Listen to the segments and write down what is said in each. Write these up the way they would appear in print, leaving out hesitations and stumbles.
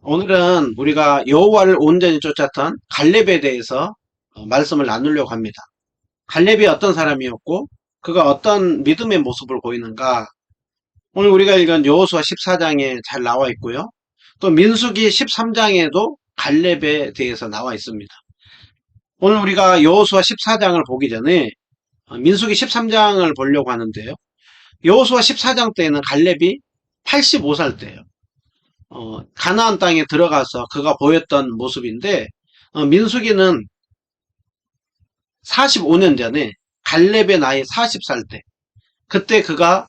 오늘은 우리가 여호와를 온전히 쫓았던 갈렙에 대해서 말씀을 나누려고 합니다. 갈렙이 어떤 사람이었고 그가 어떤 믿음의 모습을 보이는가. 오늘 우리가 읽은 여호수아 14장에 잘 나와 있고요. 또 민수기 13장에도 갈렙에 대해서 나와 있습니다. 오늘 우리가 여호수아 14장을 보기 전에 민수기 13장을 보려고 하는데요. 여호수아 14장 때는 갈렙이 85살 때예요. 가나안 땅에 들어가서 그가 보였던 모습인데, 민수기는 45년 전에 갈렙의 나이 40살 때, 그때 그가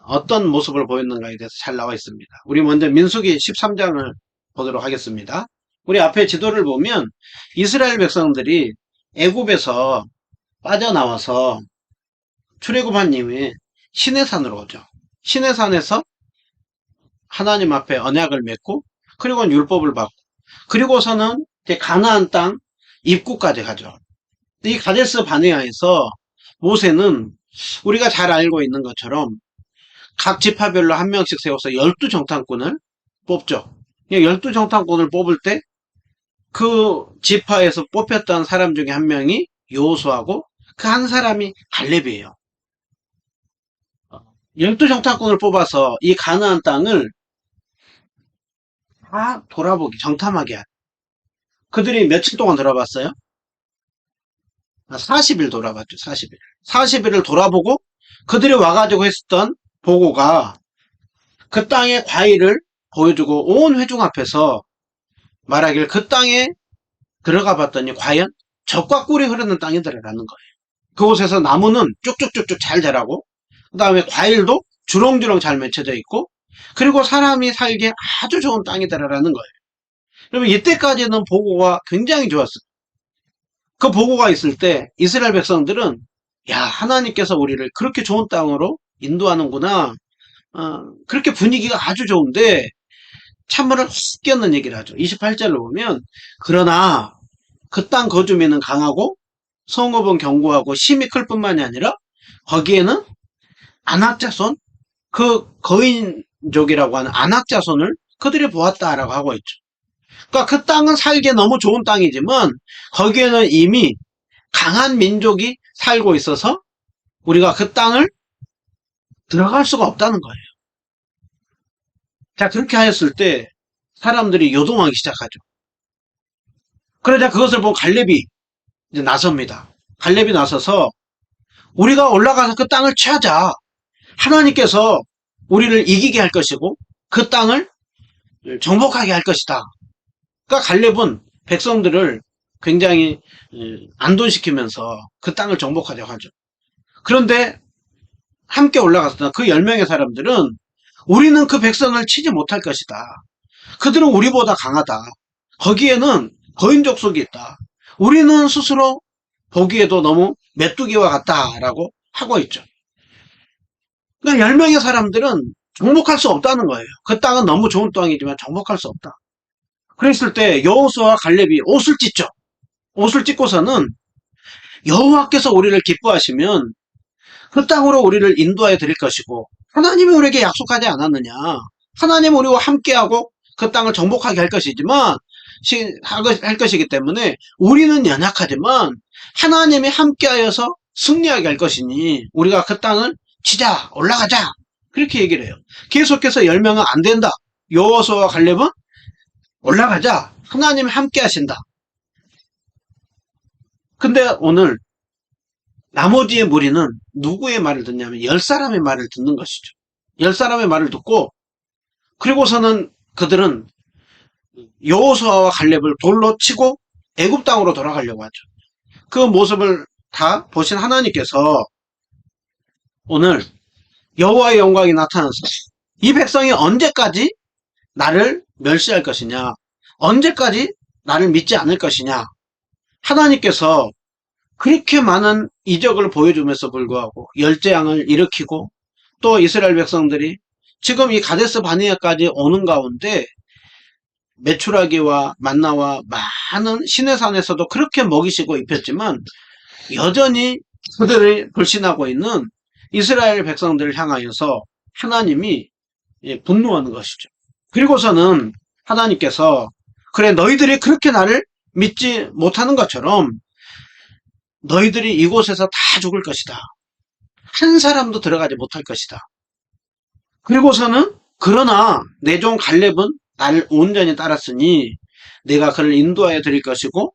어떤 모습을 보였는가에 대해서 잘 나와 있습니다. 우리 먼저 민수기 13장을 보도록 하겠습니다. 우리 앞에 지도를 보면 이스라엘 백성들이 애굽에서 빠져나와서 출애굽한 이후에 시내산으로 오죠. 시내산에서 하나님 앞에 언약을 맺고, 그리고 율법을 받고, 그리고서는 이제 가나안 땅 입구까지 가죠. 이 가데스 바네아에서 모세는 우리가 잘 알고 있는 것처럼 각 지파별로 한 명씩 세워서 12정탐꾼을 뽑죠. 12정탐꾼을 뽑을 때 그 지파에서 뽑혔던 사람 중에 한 명이 여호수아고, 그 한 사람이 갈렙이에요. 12정탐꾼을 뽑아서 이 가나안 땅을 다 돌아보기, 정탐하게 하죠. 그들이 며칠 동안 돌아봤어요? 40일 돌아봤죠. 40일. 40일을 돌아보고 그들이 와가지고 했었던 보고가 그 땅의 과일을 보여주고 온 회중 앞에서 말하길, 그 땅에 들어가 봤더니 과연 젖과 꿀이 흐르는 땅이더라라는 거예요. 그곳에서 나무는 쭉쭉쭉쭉 잘 자라고, 그 다음에 과일도 주렁주렁 잘 맺혀져 있고, 그리고 사람이 살기에 아주 좋은 땅이더라라는 거예요. 그러면 이때까지는 보고가 굉장히 좋았어요. 그 보고가 있을 때 이스라엘 백성들은, 야, 하나님께서 우리를 그렇게 좋은 땅으로 인도하는구나. 그렇게 분위기가 아주 좋은데 찬물을 확 끼얹는 얘기를 하죠. 28절로 보면, 그러나 그 땅 거주민은 강하고 성읍은 견고하고 심이 클 뿐만이 아니라 거기에는 안악자손, 그 거인족이라고 하는 안악자손을 그들이 보았다라고 하고 있죠. 그러니까 그 땅은 살기에 너무 좋은 땅이지만 거기에는 이미 강한 민족이 살고 있어서 우리가 그 땅을 들어갈 수가 없다는 거예요. 자, 그렇게 하였을 때 사람들이 요동하기 시작하죠. 그러자 그것을 본 갈렙이 이제 나섭니다. 갈렙이 나서서 우리가 올라가서 그 땅을 취하자. 하나님께서 우리를 이기게 할 것이고 그 땅을 정복하게 할 것이다. 그러니까 갈렙은 백성들을 굉장히 안돈시키면서 그 땅을 정복하려고 하죠. 그런데 함께 올라갔던 그 10명의 사람들은 우리는 그 백성을 치지 못할 것이다. 그들은 우리보다 강하다. 거기에는 거인족 속이 있다. 우리는 스스로 보기에도 너무 메뚜기와 같다라고 하고 있죠. 그러니까 10명의 사람들은 정복할 수 없다는 거예요. 그 땅은 너무 좋은 땅이지만 정복할 수 없다. 그랬을 때 여호수아와 갈렙이 옷을 찢죠. 옷을 찢고서는 여호와께서 우리를 기뻐하시면 그 땅으로 우리를 인도하여 드릴 것이고, 하나님이 우리에게 약속하지 않았느냐. 하나님은 우리와 함께하고 그 땅을 정복하게 할 것이지만, 할 것이기 때문에 우리는 연약하지만 하나님이 함께하여서 승리하게 할 것이니 우리가 그 땅을 치자, 올라가자. 그렇게 얘기를 해요. 계속해서 10명은 안 된다. 여호수아와 갈렙은 올라가자. 하나님이 함께 하신다. 근데 오늘 나머지의 무리는 누구의 말을 듣냐면 10사람의 말을 듣는 것이죠. 10사람의 말을 듣고, 그리고서는 그들은 여호수아와 갈렙을 돌로 치고 애굽 땅으로 돌아가려고 하죠. 그 모습을 다 보신 하나님께서 오늘 여호와의 영광이 나타나서 이 백성이 언제까지 나를 멸시할 것이냐, 언제까지 나를 믿지 않을 것이냐. 하나님께서 그렇게 많은 이적을 보여주면서 불구하고 열재앙을 일으키고, 또 이스라엘 백성들이 지금 이 가데스 바네아까지 오는 가운데 메추라기와 만나와 많은 시내산에서도 그렇게 먹이시고 입혔지만 여전히 그들을 불신하고 있는 이스라엘 백성들을 향하여서 하나님이 분노하는 것이죠. 그리고서는 하나님께서 그래 너희들이 그렇게 나를 믿지 못하는 것처럼 너희들이 이곳에서 다 죽을 것이다. 한 사람도 들어가지 못할 것이다. 그리고서는 그러나 내 종 갈렙은 나를 온전히 따랐으니 내가 그를 인도하여 드릴 것이고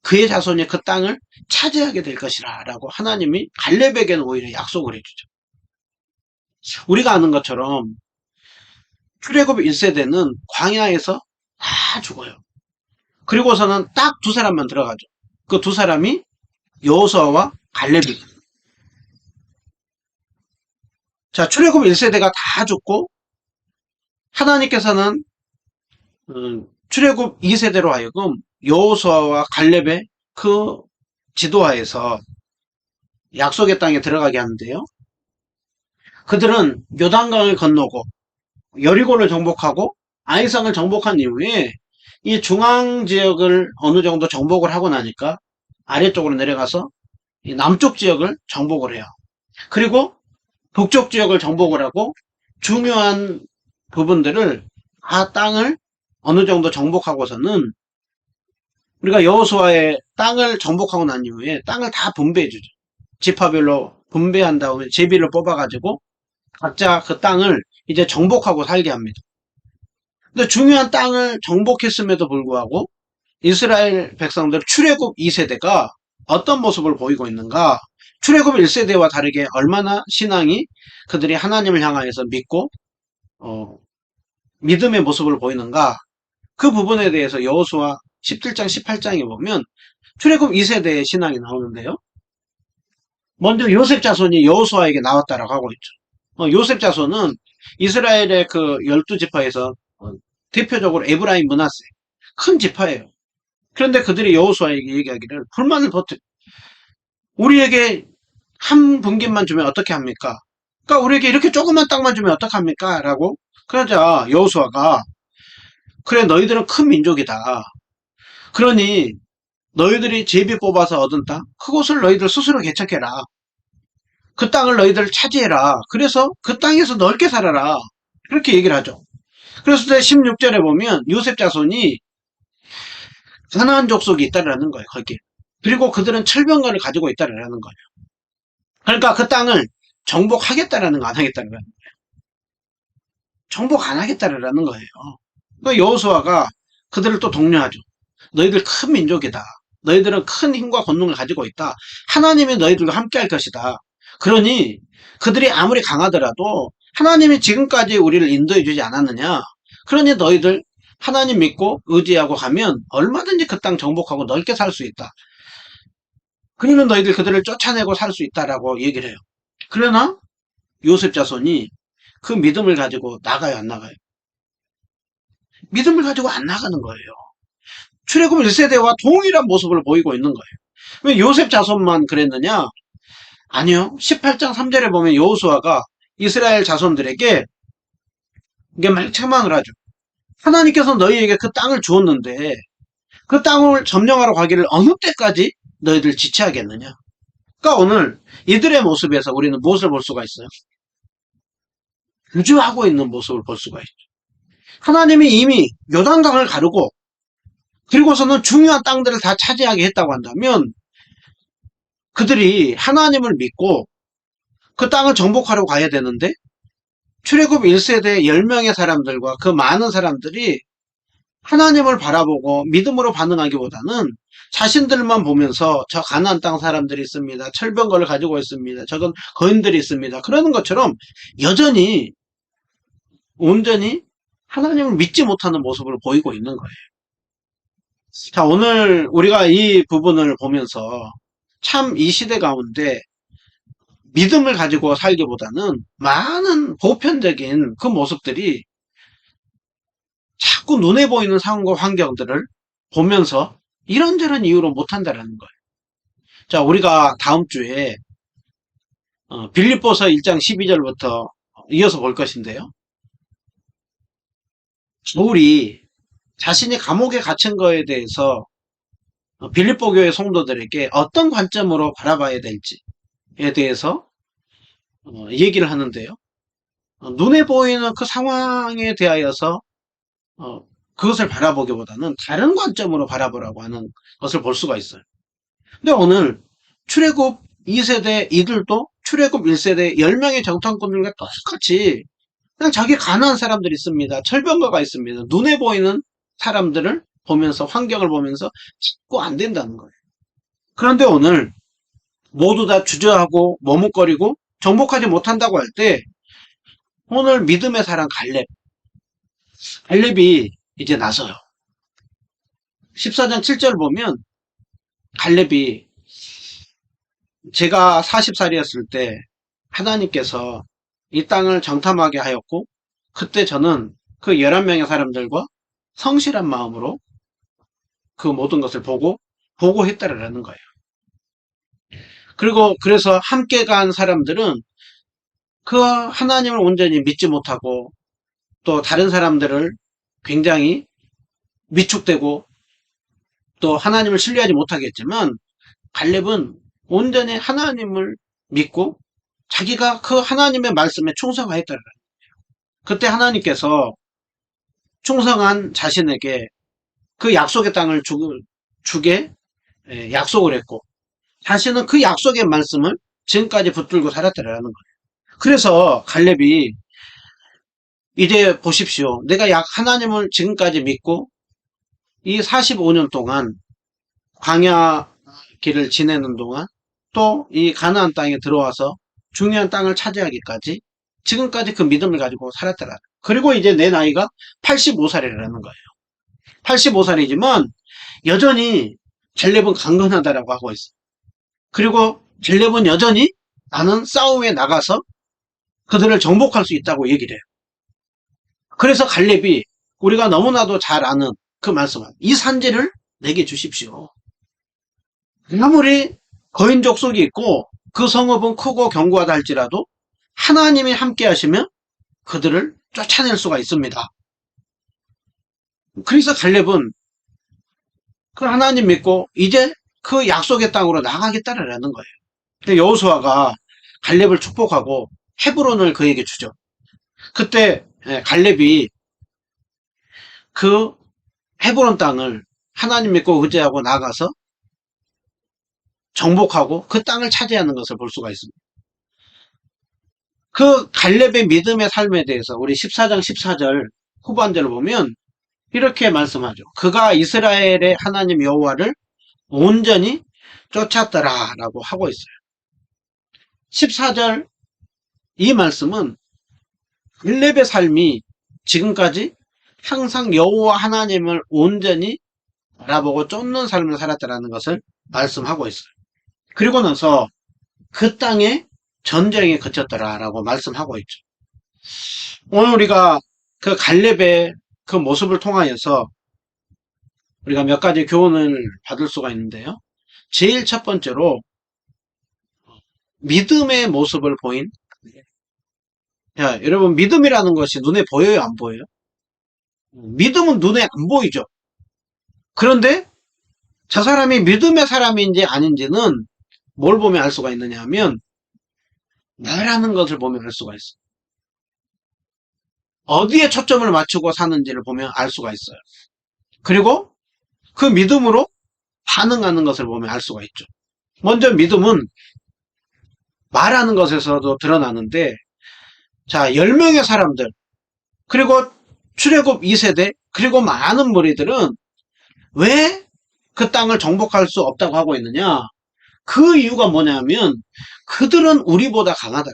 그의 자손이 그 땅을 차지하게 될 것이라 라고 하나님이 갈렙에게는 오히려 약속을 해주죠. 우리가 아는 것처럼 출애굽 1세대는 광야에서 다 죽어요. 그리고서는 딱 두 사람만 들어가죠. 그 두 사람이 여호수아와 갈렙이. 자, 출애굽 1세대가 다 죽고 하나님께서는 출애굽 2세대로 하여금 여호수아와 갈렙의 그 지도하에서 약속의 땅에 들어가게 하는데요. 그들은 요단강을 건너고 여리고를 정복하고 아이성을 정복한 이후에 이 중앙 지역을 어느 정도 정복을 하고 나니까 아래쪽으로 내려가서 이 남쪽 지역을 정복을 해요. 그리고 북쪽 지역을 정복을 하고 중요한 부분들을 다 땅을 어느 정도 정복하고서는 우리가 여호수아의 땅을 정복하고 난 이후에 땅을 다 분배해 주죠. 지파별로 분배한 다음에 제비를 뽑아가지고 각자 그 땅을 이제 정복하고 살게 합니다. 근데 중요한 땅을 정복했음에도 불구하고 이스라엘 백성들 출애굽 2세대가 어떤 모습을 보이고 있는가? 출애굽 1세대와 다르게 얼마나 신앙이 그들이 하나님을 향하여서 믿고 믿음의 모습을 보이는가? 그 부분에 대해서 여호수아 17장 18장에 보면 출애굽 2세대의 신앙이 나오는데요. 먼저 요셉 자손이 여호수아에게 나왔다라고 하고 있죠. 요셉 자손은 이스라엘의 그 12지파에서 대표적으로 에브라임 므낫세 큰 지파예요. 그런데 그들이 여호수아에게 얘기하기를 불만을 버텨. 우리에게 한 분깃만 주면 어떻게 합니까? 그러니까 우리에게 이렇게 조그만 땅만 주면 어떡합니까? 라고 그러자 여호수아가 그래 너희들은 큰 민족이다. 그러니 너희들이 제비 뽑아서 얻은 땅 그곳을 너희들 스스로 개척해라. 그 땅을 너희들 차지해라. 그래서 그 땅에서 넓게 살아라. 그렇게 얘기를 하죠. 그래서 16절에 보면 요셉 자손이 가나안 족속이 있다라는 거예요. 거기에. 그리고 그들은 철병거를 가지고 있다라는 거예요. 그러니까 그 땅을 정복하겠다라는 거 안 하겠다는 거예요. 정복 안 하겠다라는 거예요. 그 여호수아가 그들을 또 독려하죠. 너희들 큰 민족이다. 너희들은 큰 힘과 권능을 가지고 있다. 하나님이 너희들과 함께 할 것이다. 그러니 그들이 아무리 강하더라도 하나님이 지금까지 우리를 인도해 주지 않았느냐. 그러니 너희들 하나님 믿고 의지하고 가면 얼마든지 그 땅 정복하고 넓게 살 수 있다. 그러면 너희들 그들을 쫓아내고 살 수 있다라고 얘기를 해요. 그러나 요셉 자손이 그 믿음을 가지고 나가요, 안 나가요? 믿음을 가지고 안 나가는 거예요. 출애굽 1세대와 동일한 모습을 보이고 있는 거예요. 왜 요셉 자손만 그랬느냐? 아니요. 18장 3절에 보면 여호수아가 이스라엘 자손들에게 이게 막 책망을 하죠. 하나님께서 너희에게 그 땅을 주었는데 그 땅을 점령하러 가기를 어느 때까지 너희들 지체하겠느냐? 그러니까 오늘 이들의 모습에서 우리는 무엇을 볼 수가 있어요? 구주하고 있는 모습을 볼 수가 있죠. 하나님이 이미 요단강을 가르고 그리고서는 중요한 땅들을 다 차지하게 했다고 한다면 그들이 하나님을 믿고 그 땅을 정복하러 가야 되는데 출애굽 1세대 10명의 사람들과 그 많은 사람들이 하나님을 바라보고 믿음으로 반응하기보다는 자신들만 보면서 저 가나안 땅 사람들이 있습니다. 철병거를 가지고 있습니다. 저건 거인들이 있습니다. 그러는 것처럼 여전히 온전히 하나님을 믿지 못하는 모습을 보이고 있는 거예요. 자, 오늘 우리가 이 부분을 보면서 참 이 시대 가운데 믿음을 가지고 살기보다는 많은 보편적인 그 모습들이 자꾸 눈에 보이는 상황과 환경들을 보면서 이런저런 이유로 못한다라는 거예요. 자, 우리가 다음 주에 빌립보서 1장 12절부터 이어서 볼 것인데요. 바울이 자신이 감옥에 갇힌 거에 대해서 빌립보 교회 성도들에게 어떤 관점으로 바라봐야 될지에 대해서 얘기를 하는데요. 눈에 보이는 그 상황에 대하여서 그것을 바라보기보다는 다른 관점으로 바라보라고 하는 것을 볼 수가 있어요. 근데 오늘 출애굽 2세대 이들도 출애굽 1세대 10명의 정탐꾼들과 똑같이 그냥 자기 가난한 사람들이 있습니다. 철병거가 있습니다. 눈에 보이는 사람들을 보면서 환경을 보면서 짓고 안 된다는 거예요. 그런데 오늘 모두 다 주저하고 머뭇거리고 정복하지 못한다고 할 때 오늘 믿음의 사람 갈렙이 이제 나서요. 14장 7절 보면 갈렙이 제가 40살이었을 때 하나님께서 이 땅을 정탐하게 하였고 그때 저는 그 11명의 사람들과 성실한 마음으로 그 모든 것을 보고했다라는 거예요. 그리고 그래서 함께 간 사람들은 그 하나님을 온전히 믿지 못하고 또 다른 사람들을 굉장히 위축되고 또 하나님을 신뢰하지 못하겠지만 갈렙은 온전히 하나님을 믿고 자기가 그 하나님의 말씀에 충성하였다는 거예요. 그때 하나님께서 충성한 자신에게 그 약속의 땅을 주게 약속을 했고 자신은 그 약속의 말씀을 지금까지 붙들고 살았다라는 거예요. 그래서 갈렙이 이제 보십시오. 내가 하나님을 지금까지 믿고 이 45년 동안 광야 길을 지내는 동안 또 이 가나안 땅에 들어와서 중요한 땅을 차지하기까지 지금까지 그 믿음을 가지고 살았더라. 그리고 이제 내 나이가 85살이라는 거예요. 85살이지만 여전히 갈렙은 강건하다라고 하고 있어요. 그리고 갈렙은 여전히 나는 싸움에 나가서 그들을 정복할 수 있다고 얘기를 해요. 그래서 갈렙이 우리가 너무나도 잘 아는 그 말씀은 이 산지를 내게 주십시오. 아무리 거인 족속이 있고 그 성읍은 크고 견고하다 할지라도 하나님이 함께 하시면 그들을 쫓아낼 수가 있습니다. 그래서 갈렙은 그 하나님 믿고 이제 그 약속의 땅으로 나가겠다라는 거예요. 근데 여호수아가 갈렙을 축복하고 헤브론을 그에게 주죠. 그때 갈렙이 그 헤브론 땅을 하나님 믿고 의지하고 나가서 정복하고 그 땅을 차지하는 것을 볼 수가 있습니다. 그 갈렙의 믿음의 삶에 대해서 우리 14장 14절 후반절을 보면 이렇게 말씀하죠. 그가 이스라엘의 하나님 여호와를 온전히 쫓았더라 라고 하고 있어요. 14절 이 말씀은 갈렙의 삶이 지금까지 항상 여호와 하나님을 온전히 바라보고 쫓는 삶을 살았다는 것을 말씀하고 있어요. 그리고 나서 그 땅에 전쟁이 그쳤더라 라고 말씀하고 있죠. 오늘 우리가 그 갈렙의 그 모습을 통하여서 우리가 몇 가지 교훈을 받을 수가 있는데요. 제일 첫 번째로 믿음의 모습을 보인 자, 여러분 믿음이라는 것이 눈에 보여요 안 보여요? 믿음은 눈에 안 보이죠. 그런데 저 사람이 믿음의 사람인지 아닌지는 뭘 보면 알 수가 있느냐 하면 말하는 것을 보면 알 수가 있어요. 어디에 초점을 맞추고 사는지를 보면 알 수가 있어요. 그리고 그 믿음으로 반응하는 것을 보면 알 수가 있죠. 먼저 믿음은 말하는 것에서도 드러나는데 자 10명의 사람들 그리고 출애굽 2세대 그리고 많은 무리들은 왜 그 땅을 정복할 수 없다고 하고 있느냐 그 이유가 뭐냐면 그들은 우리보다 강하더라.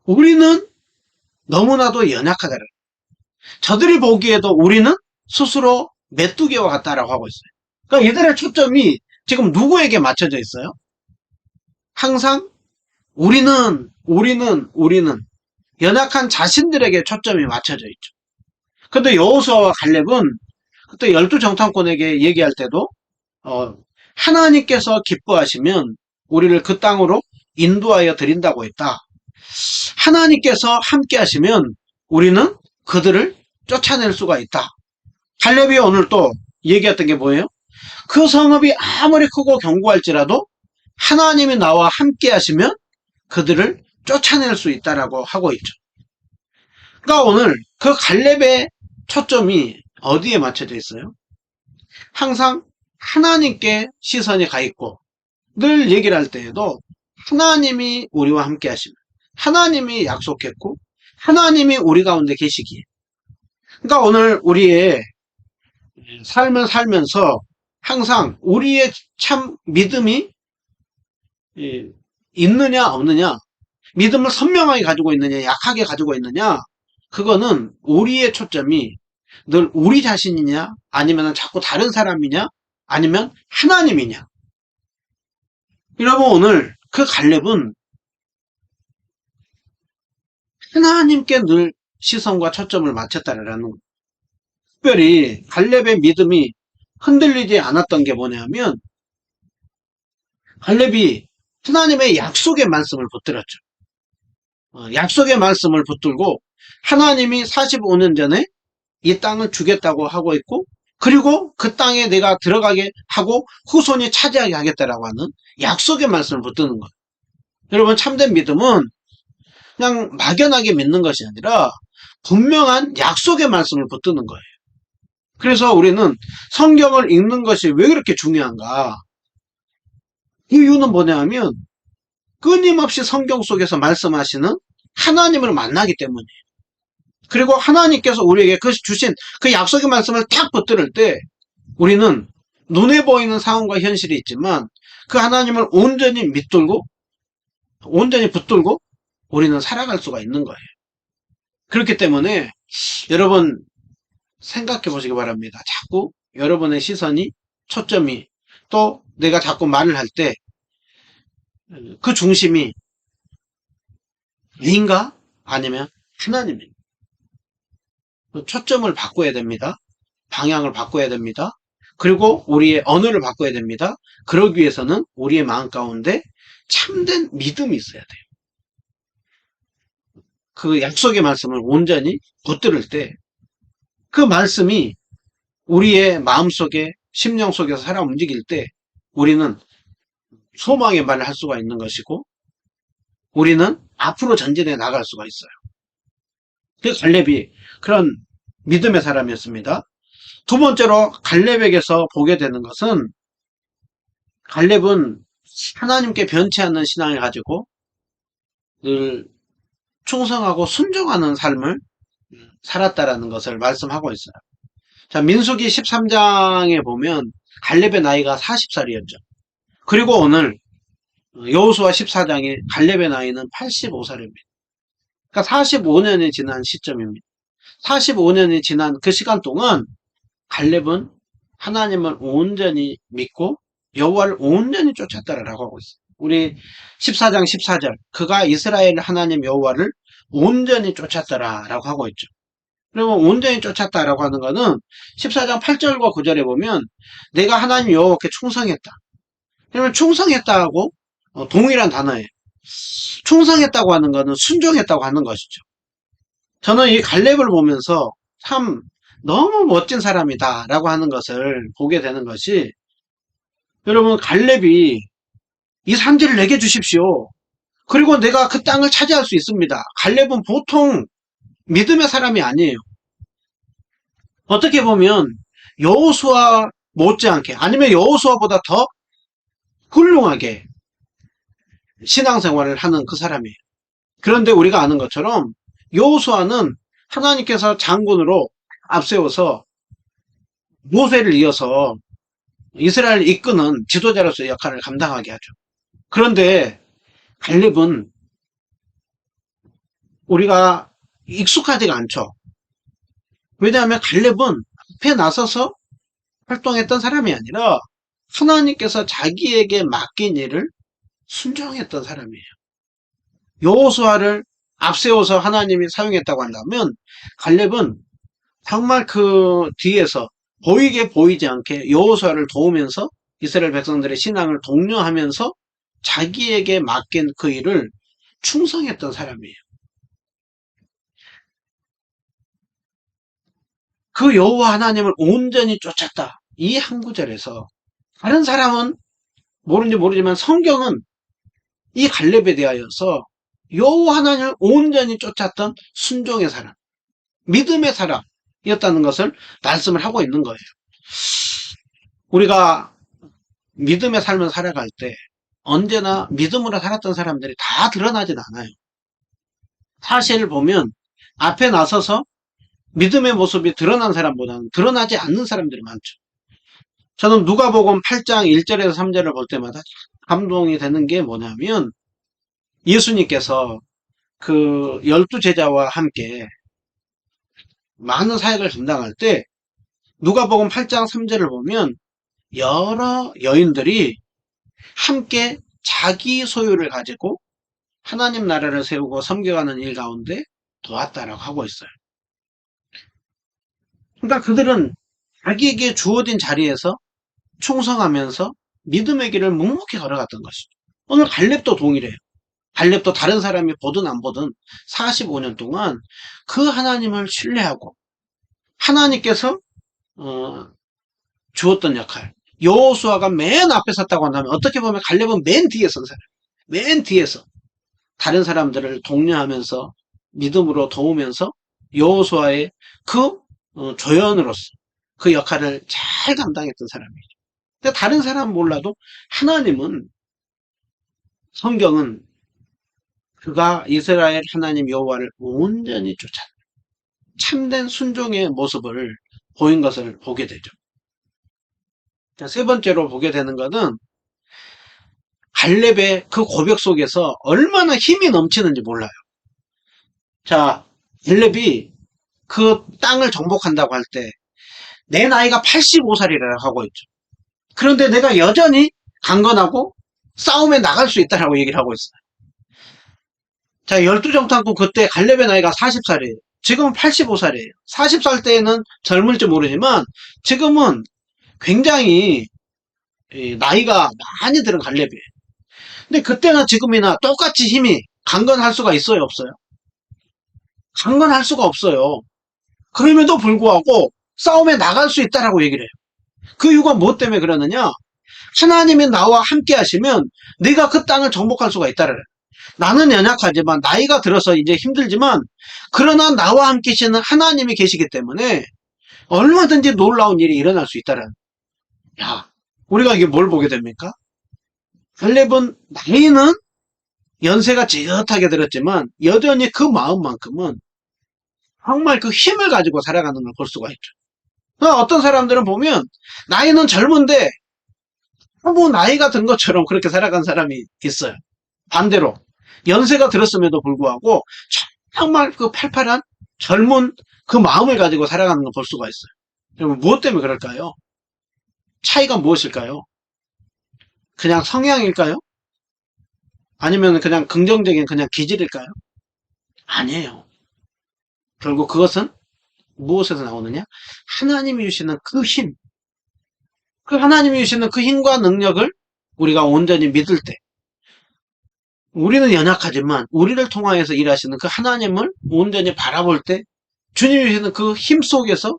우리는 너무나도 연약하더라. 저들이 보기에도 우리는 스스로 메뚜기와 같다라고 하고 있어요. 그러니까 얘들의 초점이 지금 누구에게 맞춰져 있어요? 항상 우리는 연약한 자신들에게 초점이 맞춰져 있죠. 근데 여호수아와 갈렙은 그때 12정탐꾼에게 얘기할 때도 하나님께서 기뻐하시면 우리를 그 땅으로 인도하여 드린다고 했다. 하나님께서 함께 하시면 우리는 그들을 쫓아낼 수가 있다. 갈렙이 오늘 또 얘기했던 게 뭐예요? 그 성읍이 아무리 크고 견고할지라도 하나님이 나와 함께 하시면 그들을 쫓아낼 수 있다라고 하고 있죠. 그러니까 오늘 그 갈렙의 초점이 어디에 맞춰져 있어요? 항상 하나님께 시선이 가 있고, 늘 얘기를 할 때에도 하나님이 우리와 함께 하시면, 하나님이 약속했고 하나님이 우리 가운데 계시기에, 그러니까 오늘 우리의 삶을 살면서 항상 우리의 참 믿음이 있느냐 없느냐, 믿음을 선명하게 가지고 있느냐 약하게 가지고 있느냐, 그거는 우리의 초점이 늘 우리 자신이냐 아니면 자꾸 다른 사람이냐 아니면 하나님이냐. 여러분, 오늘 그 갈렙은 하나님께 늘 시선과 초점을 맞췄다라는 거예요. 특별히 갈렙의 믿음이 흔들리지 않았던 게 뭐냐면, 갈렙이 하나님의 약속의 말씀을 붙들었죠. 약속의 말씀을 붙들고 하나님이 45년 전에 이 땅을 주겠다고 하고 있고, 그리고 그 땅에 내가 들어가게 하고 후손이 차지하게 하겠다라고 하는 약속의 말씀을 붙드는 거예요. 여러분, 참된 믿음은 그냥 막연하게 믿는 것이 아니라 분명한 약속의 말씀을 붙드는 거예요. 그래서 우리는 성경을 읽는 것이 왜 그렇게 중요한가? 그 이유는 뭐냐면 끊임없이 성경 속에서 말씀하시는 하나님을 만나기 때문이에요. 그리고 하나님께서 우리에게 주신 그 약속의 말씀을 딱 붙들을 때 우리는 눈에 보이는 상황과 현실이 있지만 그 하나님을 온전히 믿들고 온전히 붙들고 우리는 살아갈 수가 있는 거예요. 그렇기 때문에 여러분 생각해 보시기 바랍니다. 자꾸 여러분의 시선이, 초점이, 또 내가 자꾸 말을 할 때 그 중심이 나인가 아니면 하나님인가. 초점을 바꿔야 됩니다. 방향을 바꿔야 됩니다. 그리고 우리의 언어를 바꿔야 됩니다. 그러기 위해서는 우리의 마음 가운데 참된 믿음이 있어야 돼요. 그 약속의 말씀을 온전히 붙들을 때 그 말씀이 우리의 마음속에, 심령 속에서 살아 움직일 때 우리는 소망의 말을 할 수가 있는 것이고 우리는 앞으로 전진해 나갈 수가 있어요. 그 갈렙이 그런 믿음의 사람이었습니다. 두 번째로 갈렙에게서 보게 되는 것은, 갈렙은 하나님께 변치 않는 신앙을 가지고 늘 충성하고 순종하는 삶을 살았다라는 것을 말씀하고 있어요. 자, 민수기 13장에 보면 갈렙의 나이가 40살이었죠. 그리고 오늘 여호수아 14장에 갈렙의 나이는 85살입니다. 그러니까 45년이 지난 시점입니다. 45년이 지난 그 시간 동안 갈렙은 하나님을 온전히 믿고 여호와를 온전히 쫓았다라고 하고 있어요. 우리 14장 14절, 그가 이스라엘 하나님 여호와를 온전히 쫓았다라고 하고 있죠. 그러면 온전히 쫓았다라고 하는 것은 14장 8절과 9절에 보면 내가 하나님 여호와께 충성했다. 그러면 충성했다고 동일한 단어예요. 충성했다고 하는 것은 순종했다고 하는 것이죠. 저는 이 갈렙을 보면서 참 너무 멋진 사람이다 라고 하는 것을 보게 되는 것이, 여러분, 갈렙이 이 산지를 내게 주십시오. 그리고 내가 그 땅을 차지할 수 있습니다. 갈렙은 보통 믿음의 사람이 아니에요. 어떻게 보면 여호수아 못지않게 아니면 여호수아보다 더 훌륭하게 신앙생활을 하는 그 사람이에요. 그런데 우리가 아는 것처럼 여호수아는 하나님께서 장군으로 앞세워서 모세를 이어서 이스라엘을 이끄는 지도자로서의 역할을 감당하게 하죠. 그런데 갈렙은 우리가 익숙하지가 않죠. 왜냐하면 갈렙은 앞에 나서서 활동했던 사람이 아니라 하나님께서 자기에게 맡긴 일을 순종했던 사람이에요. 여호수아를 앞세워서 하나님이 사용했다고 한다면 갈렙은 정말 그 뒤에서 보이게 보이지 않게 여호수아를 도우면서 이스라엘 백성들의 신앙을 독려하면서 자기에게 맡긴 그 일을 충성했던 사람이에요. 그 여호와 하나님을 온전히 쫓았다. 이 한 구절에서 다른 사람은 모르는지 모르지만 성경은 이 갈렙에 대하여서 여호와 하나님을 온전히 쫓았던 순종의 사람, 믿음의 사람, 이었다는 것을 말씀을 하고 있는 거예요. 우리가 믿음의 삶을 살아갈 때 언제나 믿음으로 살았던 사람들이 다 드러나진 않아요. 사실 보면 앞에 나서서 믿음의 모습이 드러난 사람보다는 드러나지 않는 사람들이 많죠. 저는 누가복음 8장 1절에서 3절을 볼 때마다 감동이 되는 게 뭐냐면 예수님께서 그 12제자와 함께 많은 사역을 감당할 때 누가복음 8장 3절을 보면 여러 여인들이 함께 자기 소유를 가지고 하나님 나라를 세우고 섬겨가는 일 가운데 도왔다라고 하고 있어요. 그러니까 그들은 자기에게 주어진 자리에서 충성하면서 믿음의 길을 묵묵히 걸어갔던 것이죠. 오늘 갈렙도 동일해요. 갈렙도 다른 사람이 보든 안 보든 45년 동안 그 하나님을 신뢰하고 하나님께서 주었던 역할. 여호수아가 맨 앞에 섰다고 한다면 어떻게 보면 갈렙은 맨 뒤에 선 사람. 맨 뒤에서 다른 사람들을 독려하면서 믿음으로 도우면서 여호수아의 그 조연으로서 그 역할을 잘 감당했던 사람이죠. 근데 다른 사람은 몰라도 하나님은 성경은 그가 이스라엘 하나님 여호와를 온전히 쫓아 참된 순종의 모습을 보인 것을 보게 되죠. 세 번째로 보게 되는 것은 갈렙의 그 고백 속에서 얼마나 힘이 넘치는지 몰라요. 자, 갈렙이 그 땅을 정복한다고 할 때 내 나이가 85살이라고 하고 있죠. 그런데 내가 여전히 강건하고 싸움에 나갈 수 있다라고 얘기를 하고 있어요. 자, 열두정탐꾼 그때 갈렙의 나이가 40살이에요. 지금은 85살이에요. 40살 때에는 젊을지 모르지만 지금은 굉장히 나이가 많이 들은 갈렙이에요. 근데 그때나 지금이나 똑같이 힘이 강건할 수가 있어요, 없어요? 강건할 수가 없어요. 그럼에도 불구하고 싸움에 나갈 수 있다라고 얘기를 해요. 그 이유가 무엇 때문에 그러느냐? 하나님이 나와 함께 하시면 네가 그 땅을 정복할 수가 있다래. 나는 연약하지만 나이가 들어서 이제 힘들지만 그러나 나와 함께 계시는 하나님이 계시기 때문에 얼마든지 놀라운 일이 일어날 수 있다라는. 야, 우리가 이게 뭘 보게 됩니까? 갈렙은 나이는 연세가 지긋하게 들었지만 여전히 그 마음만큼은 정말 그 힘을 가지고 살아가는 걸 볼 수가 있죠. 어떤 사람들은 보면 나이는 젊은데 뭐 나이가 든 것처럼 그렇게 살아간 사람이 있어요. 반대로 연세가 들었음에도 불구하고 정말 그 팔팔한 젊은 그 마음을 가지고 살아가는 걸 볼 수가 있어요. 여러분 무엇 때문에 그럴까요? 차이가 무엇일까요? 그냥 성향일까요? 아니면 그냥 긍정적인 그냥 기질일까요? 아니에요. 결국 그것은 무엇에서 나오느냐? 하나님이 주시는 그 힘, 그 하나님이 주시는 그 힘과 능력을 우리가 온전히 믿을 때 우리는 연약하지만 우리를 통하여서 일하시는 그 하나님을 온전히 바라볼 때 주님이 주시는 그 힘 속에서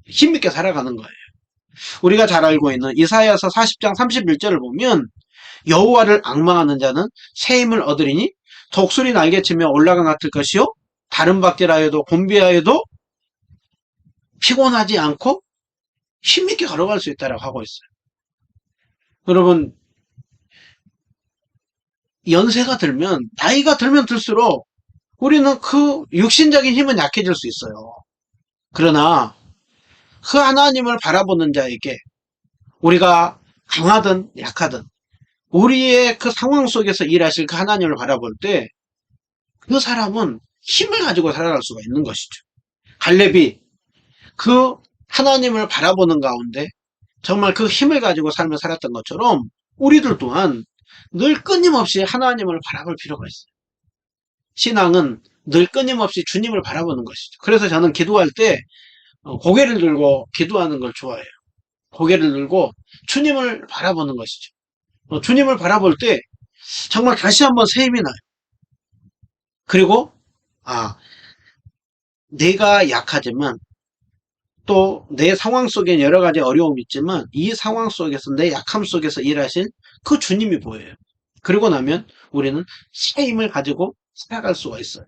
힘있게 살아가는 거예요. 우리가 잘 알고 있는 이사야서 40장 31절을 보면 여호와를 앙망하는 자는 새 힘을 얻으리니 독수리 날개치며 올라가 같을 것이요 다른 박질하여도 곤비하여도 피곤하지 않고 힘있게 걸어갈 수 있다고 하고 있어요. 여러분 연세가 들면 나이가 들면 들수록 우리는 그 육신적인 힘은 약해질 수 있어요. 그러나 그 하나님을 바라보는 자에게 우리가 강하든 약하든 우리의 그 상황 속에서 일하실 그 하나님을 바라볼 때 그 사람은 힘을 가지고 살아갈 수가 있는 것이죠. 갈렙이 그 하나님을 바라보는 가운데 정말 그 힘을 가지고 삶을 살았던 것처럼 우리들 또한 늘 끊임없이 하나님을 바라볼 필요가 있어요. 신앙은 늘 끊임없이 주님을 바라보는 것이죠. 그래서 저는 기도할 때 고개를 들고 기도하는 걸 좋아해요. 고개를 들고 주님을 바라보는 것이죠. 주님을 바라볼 때 정말 다시 한번 새 힘이 나요. 그리고 내가 약하지만 또 내 상황 속엔 여러 가지 어려움이 있지만 이 상황 속에서 내 약함 속에서 일하신 그 주님이 보여요. 그리고 나면 우리는 새 힘을 가지고 살아갈 수가 있어요.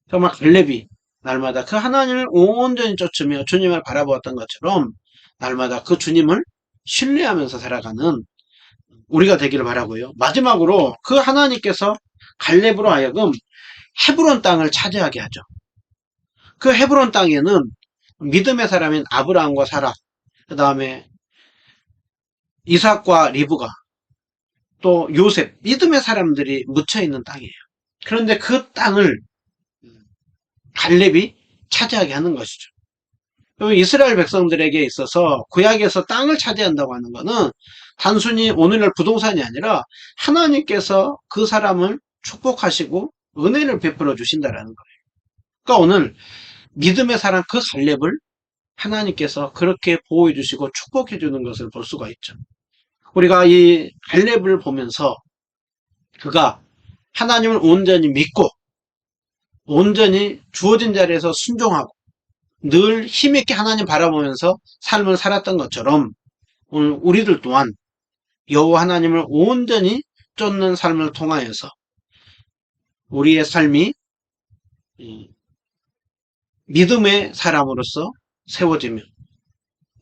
정말 갈렙이 날마다 그 하나님을 온전히 쫓으며 주님을 바라보았던 것처럼 날마다 그 주님을 신뢰하면서 살아가는 우리가 되기를 바라고요. 마지막으로 그 하나님께서 갈렙으로 하여금 헤브론 땅을 차지하게 하죠. 그 헤브론 땅에는 믿음의 사람인 아브라함과 사라, 그 다음에 이삭과 리브가, 또 요셉, 믿음의 사람들이 묻혀있는 땅이에요. 그런데 그 땅을 갈렙이 차지하게 하는 것이죠. 이스라엘 백성들에게 있어서 구약에서 땅을 차지한다고 하는 것은 단순히 오늘날 부동산이 아니라 하나님께서 그 사람을 축복하시고 은혜를 베풀어 주신다라는 거예요. 그러니까 오늘 믿음의 사람 그 갈렙을 하나님께서 그렇게 보호해 주시고 축복해 주는 것을 볼 수가 있죠. 우리가 이 갈렙을 보면서 그가 하나님을 온전히 믿고 온전히 주어진 자리에서 순종하고 늘 힘있게 하나님 바라보면서 삶을 살았던 것처럼 오늘 우리들 또한 여호와 하나님을 온전히 쫓는 삶을 통하여서 우리의 삶이 믿음의 사람으로서 세워지며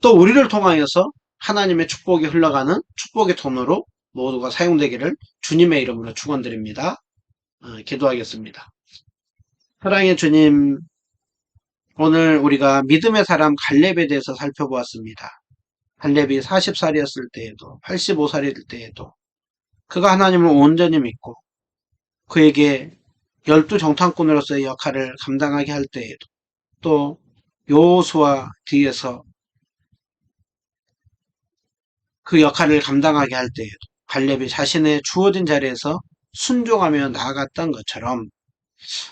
또 우리를 통하여서 하나님의 축복이 흘러가는 축복의 통로로 모두가 사용되기를 주님의 이름으로 축원드립니다. 기도하겠습니다. 사랑의 주님, 오늘 우리가 믿음의 사람 갈렙에 대해서 살펴보았습니다. 갈렙이 40살이었을 때에도 85살일 때에도 그가 하나님을 온전히 믿고 그에게 12정탐꾼으로서의 역할을 감당하게 할 때에도 또 여호수아 뒤에서 그 역할을 감당하게 할 때에도 갈렙이 자신의 주어진 자리에서 순종하며 나아갔던 것처럼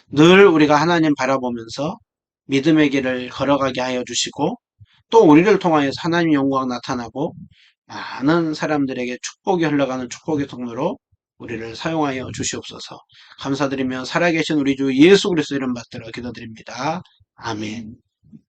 늘 우리가 하나님 바라보면서 믿음의 길을 걸어가게 하여 주시고 또 우리를 통하여서 하나님의 영광 나타나고 많은 사람들에게 축복이 흘러가는 축복의 통로로 우리를 사용하여 주시옵소서. 감사드리며 살아계신 우리 주 예수 그리스도 이름 받들어 기도드립니다. 아멘.